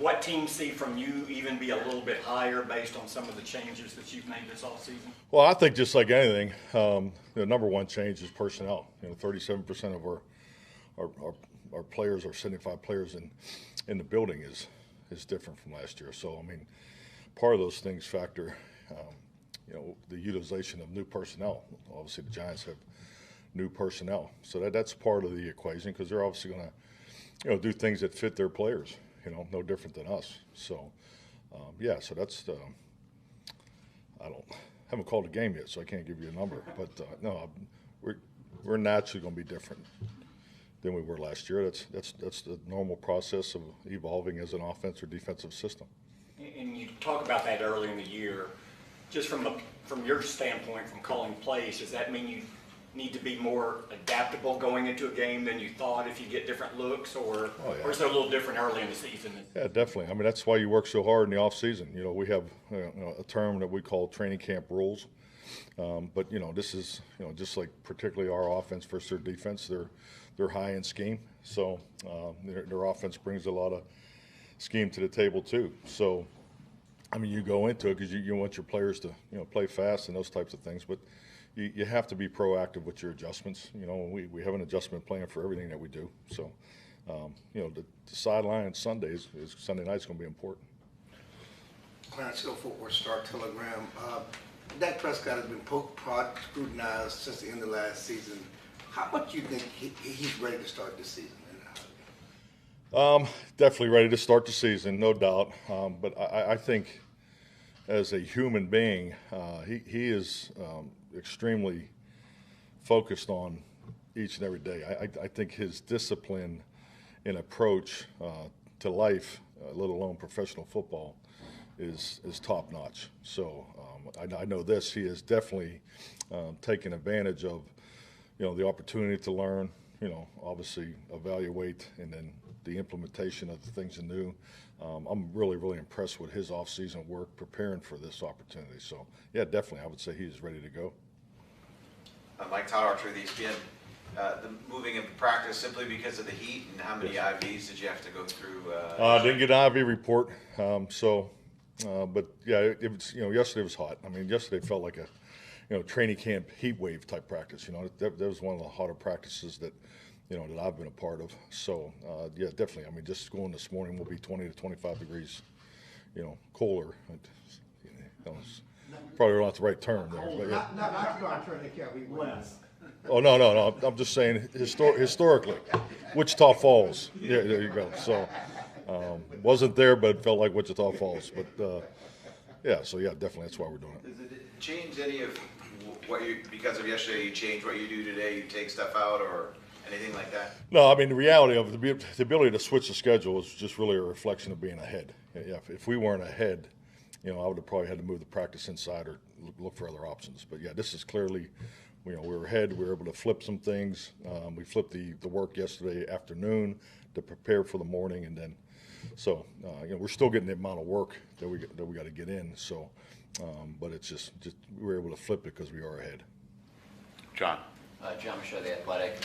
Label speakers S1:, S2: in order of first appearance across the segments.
S1: what teams see from you even be a little bit higher based on some of the changes that you've made this offseason?
S2: Well, I think just like anything, the number one change is personnel. 37% of our players, our 75 players in the building is different from last year. So, I mean, part of those things factor, the utilization of new personnel. Obviously, the Giants have new personnel, so that's part of the equation because they're obviously going to, do things that fit their players. No different than us. So, so that's haven't called a game yet, so I can't give you a number. But no, we're naturally going to be different than we were last year. That's the normal process of evolving as an offense or defensive system.
S1: And you talk about that early in the year. Just from your standpoint, from calling plays, does that mean you need to be more adaptable going into a game than you thought if you get different looks, or is it a little different early in the season?
S2: Yeah, definitely. I mean, that's why you work so hard in the off season. We have a term that we call training camp rules, but this is just like particularly our offense versus their defense. They're high in scheme, so their offense brings a lot of scheme to the table too. So, I mean, you go into it because you want your players to play fast and those types of things, but you have to be proactive with your adjustments. We have an adjustment plan for everything that we do. So, the sideline on Sunday night's going to be important.
S3: Clarence Hill, Fort Worth Star-Telegram. Dak Prescott has been scrutinized since the end of last season. How much do you think he's ready to start this season?
S2: Definitely ready to start the season, no doubt. But I think as a human being, he is extremely focused on each and every day. I think his discipline and approach to life, let alone professional football, is top notch. So I know this. He has definitely taken advantage of the opportunity to learn. Obviously evaluate, and then the implementation of the things anew. I'm really, really impressed with his off-season work preparing for this opportunity. So, yeah, definitely, I would say he is ready to go.
S4: Mike Archer of the ESPN, the moving of practice simply because of the heat, and how many IVs did you have to go through?
S2: I didn't get an IV report, but yeah, it was, yesterday was hot. I mean, yesterday felt like a training camp heat wave type practice. That was one of the hotter practices that that I've been a part of. So yeah, definitely. I mean, just going this morning will be 20 to 25 degrees, cooler. Probably not the right term there. But yeah.
S3: Not you on training camp. We less.
S2: Oh no. I'm just saying historically, Wichita Falls. Yeah, there you go. So wasn't there, but it felt like Wichita Falls. But yeah, so yeah, definitely that's why we're doing it.
S4: Does it change any of what because of yesterday? You change what you do today? You take stuff out or anything like that?
S2: No, I mean, the reality of the ability to switch the schedule is just really a reflection of being ahead. Yeah, if we weren't ahead, I would have probably had to move the practice inside or look for other options. But yeah, this is clearly, we were ahead. We were able to flip some things. We flipped the work yesterday afternoon to prepare for the morning, and then so we're still getting the amount of work that we got to get in. So, but it's just we were able to flip it because we are ahead.
S5: John.
S6: John Michaud, The Athletic.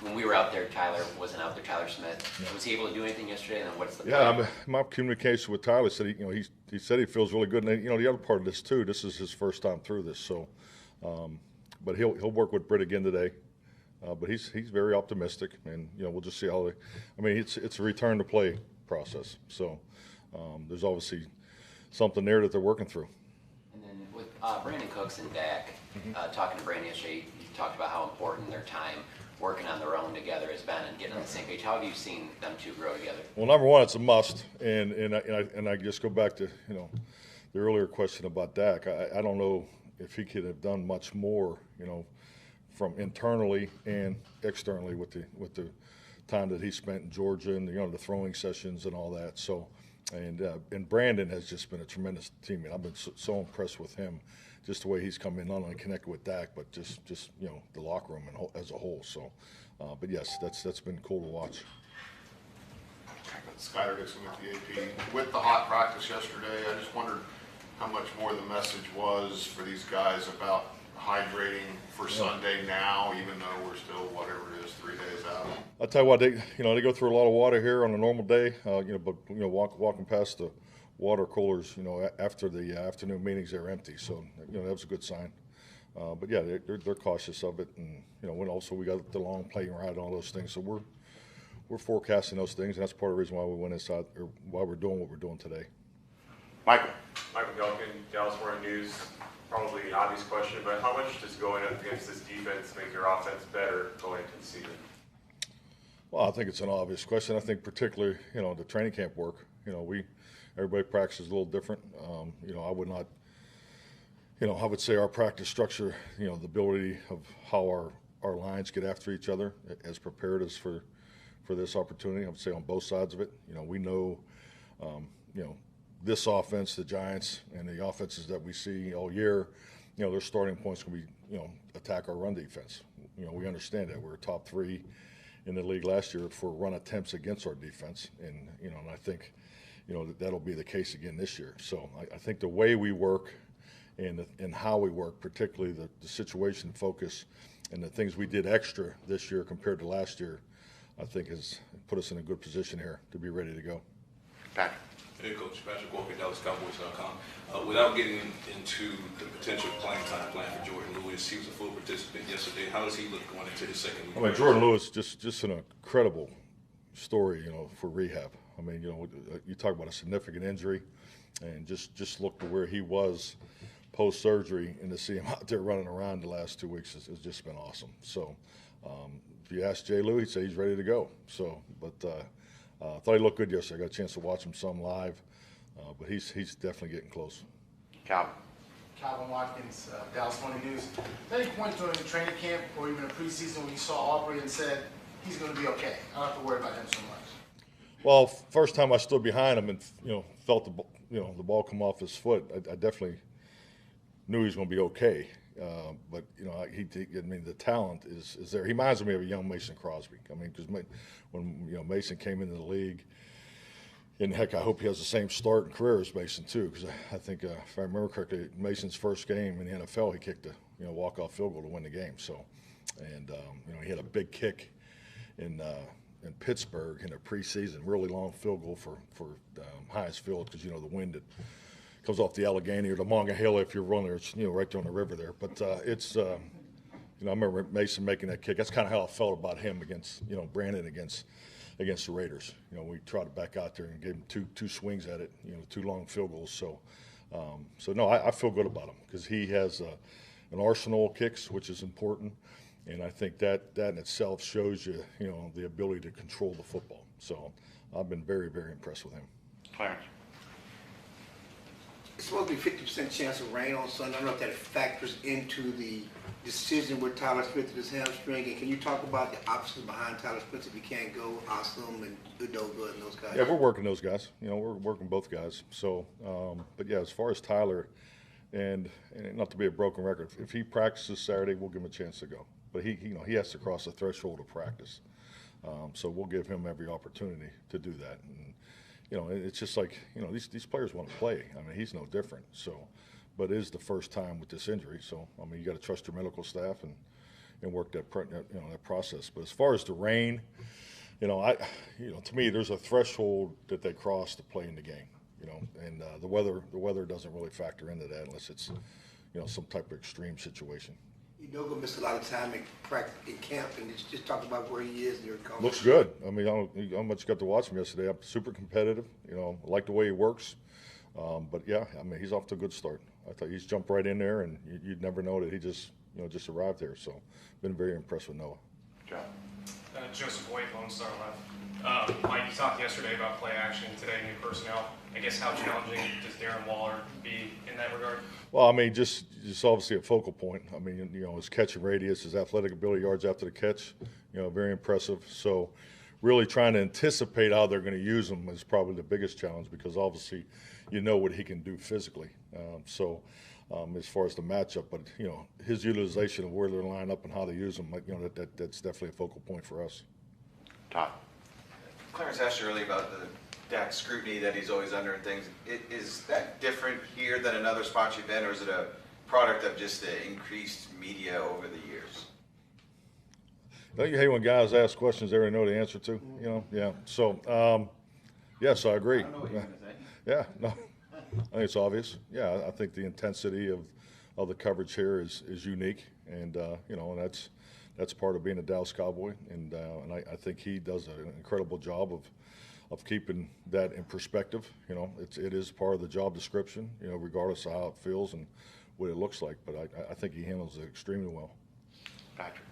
S6: When we were out there, Tyler wasn't out there. Tyler Smith.
S2: Yeah.
S6: Was he able to do anything yesterday? And then what's the
S2: plan? My communication with Tyler said he said he feels really good. And the other part of this too, this is his first time through this. So, but he'll work with Britt again today. But he's very optimistic, and we'll just see how it's a return to play process. So there's obviously something there that they're working through.
S6: And then with Brandon Cooks and Dak, talking to Brandon yesterday, you talked about how important their time working on their own together has been and getting on the same page. How have you seen them two grow together?
S2: Well, number one, it's a must, and I just go back to the earlier question about Dak. I don't know if he could have done much more, from internally and externally with the time that he spent in Georgia and the throwing sessions and all that. So, and Brandon has just been a tremendous teammate. I've been so impressed with him, just the way he's come in, not only connected with Dak, but just the locker room as a whole. So, but yes, that's been cool to watch.
S7: Skyler Dixon with the AP. With the hot practice yesterday, I just wondered how much more the message was for these guys about hydrating for Sunday now, even though we're still, whatever it is, 3 days out?
S2: I'll tell you what, they go through a lot of water here on a normal day, but walking past the water coolers, after the afternoon meetings, they're empty. So, that was a good sign. But yeah, they're cautious of it, and when also we got the long plane ride and all those things. So we're forecasting those things, and that's part of the reason why we went inside, or why we're doing what we're doing today.
S7: Michael?
S5: Mike McCarthy, Dallas Morning News. Probably an obvious question, but how much does going up against this defense make your offense better going into the season?
S2: Well, I think it's an obvious question. I think particularly, the training camp work. Everybody practices a little different. I would not. I would say our practice structure, the ability of how our lines get after each other, as prepared as for this opportunity. I would say on both sides of it. We know, this offense, the Giants, and the offenses that we see all year, their starting points can be, attack our run defense. We understand that. We were top 3 in the league last year for run attempts against our defense, and I think, that'll be the case again this year. So I think the way we work and how we work, particularly the situation focus and the things we did extra this year compared to last year, I think has put us in a good position here to be ready to go.
S7: Patrick?
S8: Hey, Coach Patrick Walker, DallasCowboys.com. Without getting into the potential playing time plan for Jordan Lewis, he was a full participant yesterday. How does he look going into his second week?
S2: Jordan Lewis, just an incredible story, for rehab. You talk about a significant injury, and just look to where he was post-surgery, and to see him out there running around the last 2 weeks has just been awesome. So if you ask Jay Lou, he'd say he's ready to go. So, but I thought he looked good yesterday. I got a chance to watch him some live, but he's definitely getting close.
S7: Calvin?
S9: Calvin Watkins, Dallas Morning News. At any point during the training camp or even a preseason when you saw Aubrey and said, he's going to be okay, I don't have to worry about him so much?
S2: Well, first time I stood behind him and felt the ball come off his foot, I definitely knew he was going to be okay. But the talent is there. He reminds me of a young Mason Crosby. Because when Mason came into the league, and heck, I hope he has the same start and career as Mason too. Because I think, if I remember correctly, Mason's first game in the NFL, he kicked a walk-off field goal to win the game. So, and he had a big kick in Pittsburgh in the preseason, really long field goal for Heinz Field, because the wind that comes off the Allegheny or the Monongahela, if you're running, it's right there on the river there. But it's I remember Mason making that kick. That's kind of how I felt about him against Brandon against the Raiders. We tried to back out there and gave him two swings at it, 2 long field goals. So no, I feel good about him because he has an arsenal of kicks, which is important. And I think that in itself shows you, the ability to control the football. So I've been very, very impressed with him.
S7: Clarence?
S3: It's supposed to be 50% chance of rain on Sunday. I don't know if that factors into the decision with Tyler Smith and his hamstring. And can you talk about the options behind Tyler Smith if he can't go, Osum and Udoga and those guys?
S2: Yeah, we're working those guys. We're working both guys. So, but yeah, as far as Tyler, and not to be a broken record, if he practices Saturday, we'll give him a chance to go. But he has to cross the threshold of practice. So we'll give him every opportunity to do that. And, it's just like, these players want to play. He's no different. So, but it is the first time with this injury. So, you got to trust your medical staff and work that process. But as far as the rain, to me, there's a threshold that they cross to play in the game. And the weather doesn't really factor into that unless it's, some type of extreme situation.
S3: Udoga missed a lot of time in practice in camp, and just talk about where he is in your college.
S2: Looks good. I don't know how much you got to watch him yesterday. I'm super competitive. I like the way he works. But yeah, he's off to a good start. I thought he's jumped right in there, and you'd never know that he just arrived there. So, been very impressed with Noah.
S7: John?
S5: Joseph White, Lone Star Left. Mike, you talked yesterday about play action, today new personnel. I guess how challenging does Darren Waller be in that regard?
S2: Well, just obviously a focal point. His catching radius, his athletic ability, yards after the catch, very impressive. So really trying to anticipate how they're going to use him is probably the biggest challenge because obviously what he can do physically. As far as the matchup, but his utilization of where they're lined up and how they use him, that's definitely a focal point for us.
S7: Todd?
S4: Clarence asked you earlier about the Dak scrutiny that he's always under and things. Is that different here than in other spots you've been, or is it a product of just the increased media over the years?
S2: Don't you hate when guys ask questions they already know the answer to? You know, yeah. So, yes, I agree. Yeah, no, I think it's obvious. Yeah, I think the intensity of the coverage here is unique, and you know, and that's part of being a Dallas Cowboy, and I think he does an incredible job of keeping that in perspective. You know, it is part of the job description. You know, regardless of how it feels and what it looks like, but I think he handles it extremely well.
S3: Patrick.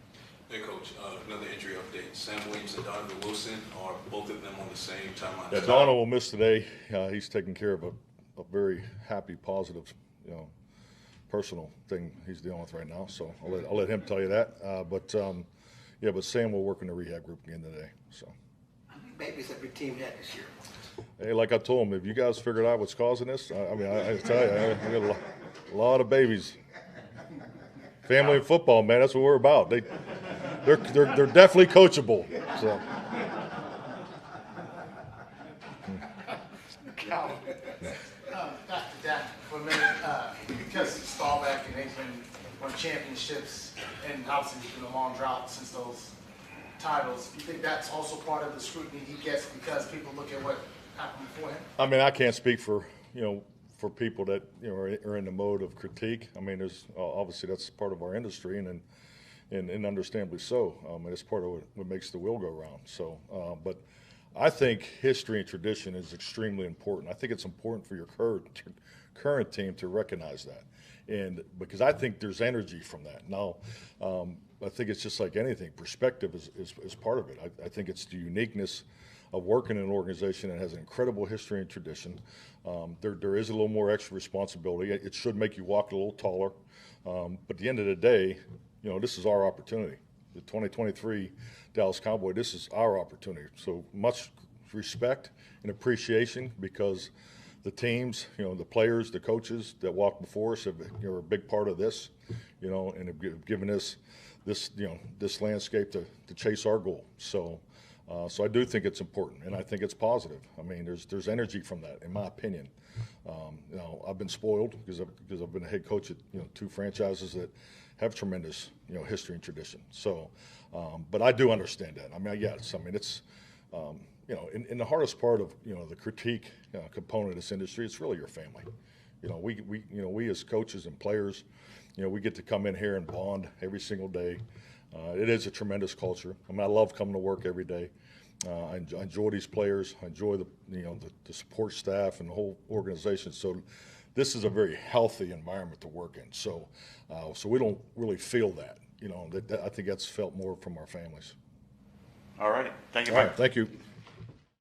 S8: Hey, Coach, another injury update. Sam Williams and Donovan Wilson, are both of them on the same timeline?
S2: Yeah, Dono will miss today. He's taking care of a very happy, positive, you know, personal thing he's dealing with right now. So I'll let him tell you that. Yeah, but Sam will work in the rehab group again today. So.
S3: How many babies have your team had this year?
S2: Hey, like I told him, if you guys figured out what's causing this, I mean, I tell you, I got a lot of babies. Family and football, man, that's what we're about. They're definitely coachable. So.
S9: Back to Dak for a minute, because he's Staubach and he's been won championships, and obviously there's been a long drought since those titles. You think that's also part of the scrutiny he gets because people look at what happened before him?
S2: I mean, I can't speak for, you know, for people that, you know, are in the mode of critique. I mean, there's obviously that's part of our industry, and understandably so. And it's part of what makes the wheel go round. So, but I think history and tradition is extremely important. I think it's important for your current team to recognize that, and because I think there's energy from that. Now, I think it's just like anything. Perspective is part of it. I think it's the uniqueness of working in an organization that has an incredible history and tradition. There is a little more extra responsibility. It should make you walk a little taller. But at the end of the day, you know, this is our opportunity. The 2023 Dallas Cowboy, this is our opportunity. So much respect and appreciation because the teams, you know, the players, the coaches that walked before us have, you know, are a big part of this, you know, and have given us this, you know, this landscape to chase our goal. So I do think it's important, and I think it's positive. I mean, there's energy from that, in my opinion. You know, I've been spoiled because I've been a head coach at, you know, 2 franchises that have tremendous, you know, history and tradition. So, but I do understand that. I mean, yes, I mean it's, you know, in the hardest part of, you know, the critique component of this industry, it's really your family. You know, we as coaches and players, you know, we get to come in here and bond every single day. It is a tremendous culture. I mean, I love coming to work every day. I enjoy these players. I enjoy the support staff and the whole organization. So this is a very healthy environment to work in. So we don't really feel that. You know, I think that's felt more from our families.
S10: All righty. Thank you,
S2: All
S10: Mike.
S2: right, thank you.